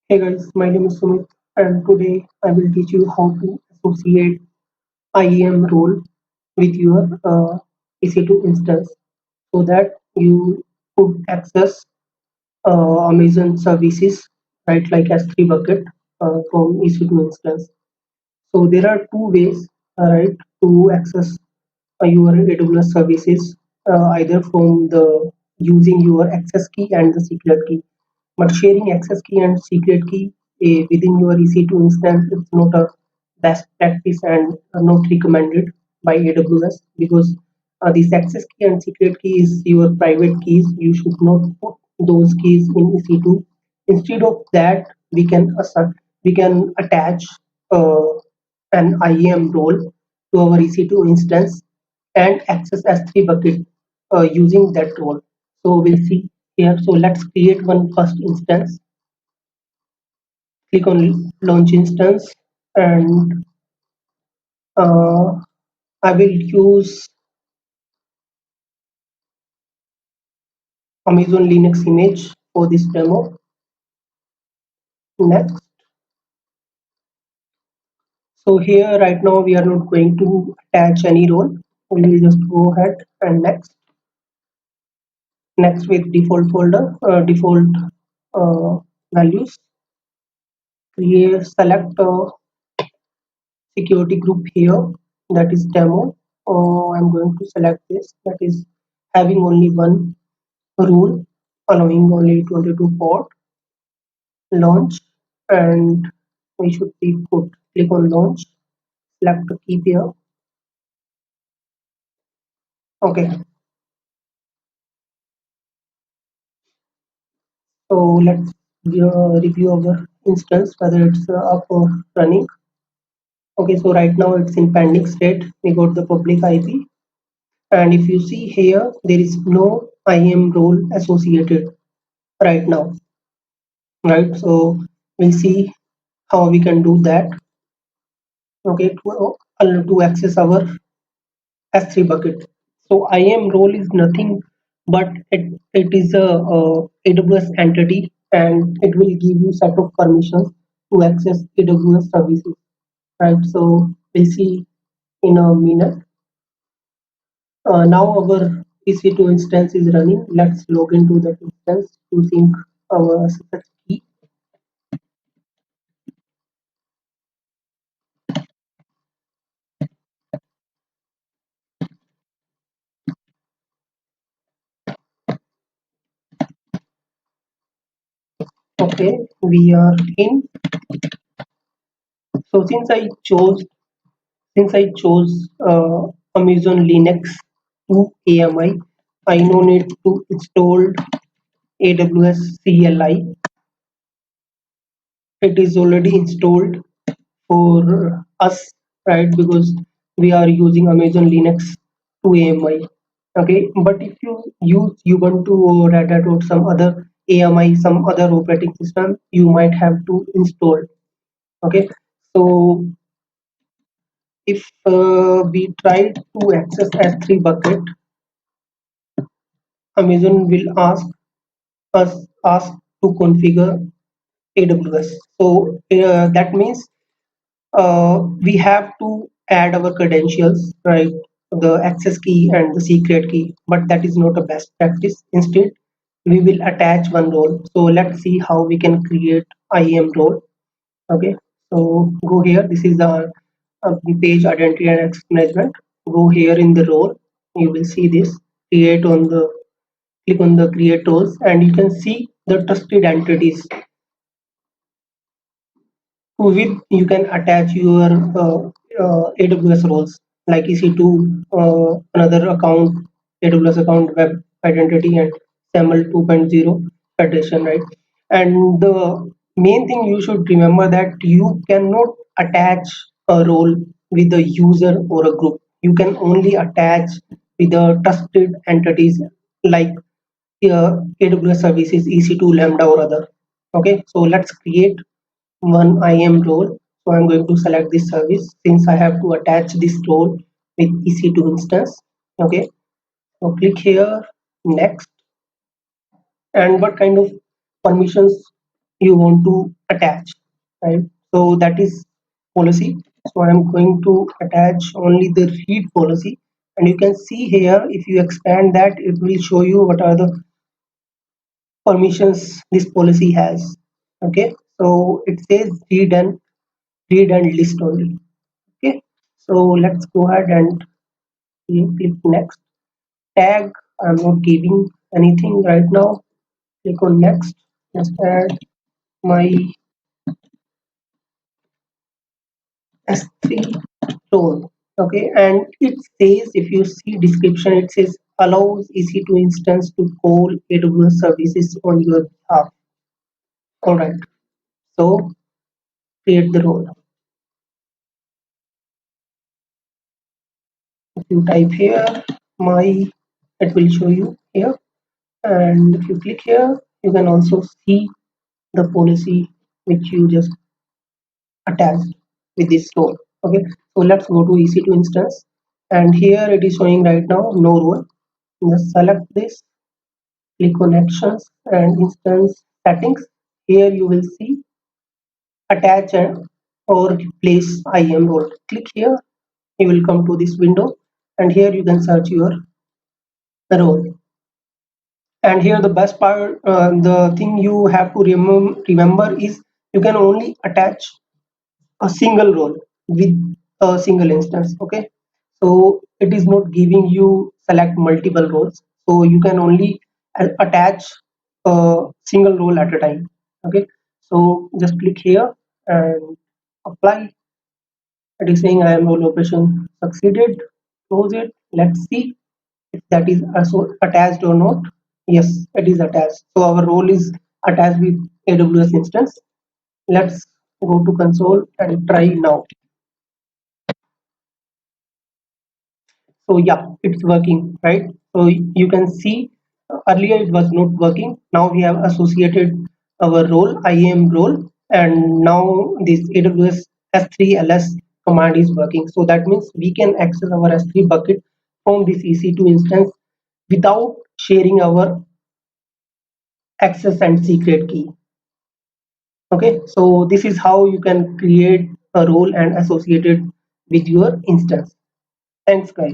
Hey guys, my name is Sumit and today I will teach you how to associate IAM role with your EC2 instance so that you could access Amazon services, right, like S3 Bucket from EC2 instance. So there are two ways, right, to access your AWS services, either from the using your access key and the secret key. But sharing access key and secret key within your EC2 instance is not a best practice and not recommended by AWS because this access key and secret key is your private keys. You should not put those keys in EC2. Instead of that, we can attach uh, an IAM role to our EC2 instance and access S3 bucket using that role. So we'll see here. So let's create one first instance. Click on launch instance and uh, I will use Amazon Linux image for this demo. Next. So here right now we are not going to attach any role. We will just go ahead and next with default folder, default uh, values. Create select security group here, that is demo. I'm going to select this, that is having only one rule, allowing only 22 port. Launch, and we should be put. Click on launch, select the keep here. Okay, so let's review our instance whether it's up or running. Okay, so right now it's in pending state. We got the public IP, and if you see here, there is no IAM role associated right now, right? So we'll see how we can do that. Okay, to access our S3 bucket. So IAM role is nothing but it is a AWS entity and it will give you set of permissions to access AWS services, right? So we'll see in a minute. Now our EC2 instance is running. Let's log into that instance using our SSH key. Okay, we are in. So since I chose Amazon Linux to AMI, I no need to install AWS CLI. It is already installed for us, right? Because we are using Amazon Linux to AMI. Okay, but if you use Ubuntu or Red Hat or some other AMI, some other operating system, you might have to install. Okay, so if we try to access S3 bucket, Amazon will ask to configure AWS. So that means we have to add our credentials, right? The access key and the secret key, but that is not a best practice. Instead, we will attach one role. So let's see how we can create IAM role. Okay, so go here. This is the page identity and access management. Go here in the role. You will see this. Create on the Click on the create roles, and you can see the trusted entities with you can attach your AWS roles like EC2, another account, AWS account, web identity, and SAML 2.0 federation, right? And the main thing you should remember that you cannot attach a role with a user or a group. You can only attach with the trusted entities like AWS services, EC2, Lambda, or other. Okay, so let's create one IAM role. So I'm going to select this service since I have to attach this role with EC2 instance. Okay, so click here, next, and what kind of permissions you want to attach, right? So that is policy. So I'm going to attach only the read policy, and you can see here, if you expand that, it will show you what are the permissions this policy has. Okay, so it says read and list only. Okay, so let's go ahead and click next. Tag, I'm not giving anything right now. Click on next. Just add my S3 role. Okay, and it says, if you see description, it says allows EC2 instance to call AWS services on your behalf. All right, so create the role. If you type here my, it will show you here, and if you click here, you can also see the policy which you just attached with this role. Okay, so let's go to EC2 instance, and here it is showing right now no role. Just select this, click on actions and instance settings. Here you will see attach or replace IAM role. Click here, you will come to this window, and here you can search your role. And here the best part, the thing you have to remember is you can only attach a single role with a single instance. Okay, so it is not giving you select multiple roles, so you can only attach a single role at a time. Okay, so just click here and apply. It is saying I am role operation succeeded. Close it. Let's see if that is also attached or not. Yes, it is attached. So our role is attached with AWS instance. Let's go to console and try now. So yeah, it's working, right? So you can see earlier it was not working. Now we have associated our role, IAM role, and now this AWS S3 LS command is working. So that means we can access our S3 bucket from this EC2 instance without sharing our access and secret key. Okay, so this is how you can create a role and associate it with your instance. Thanks, guys.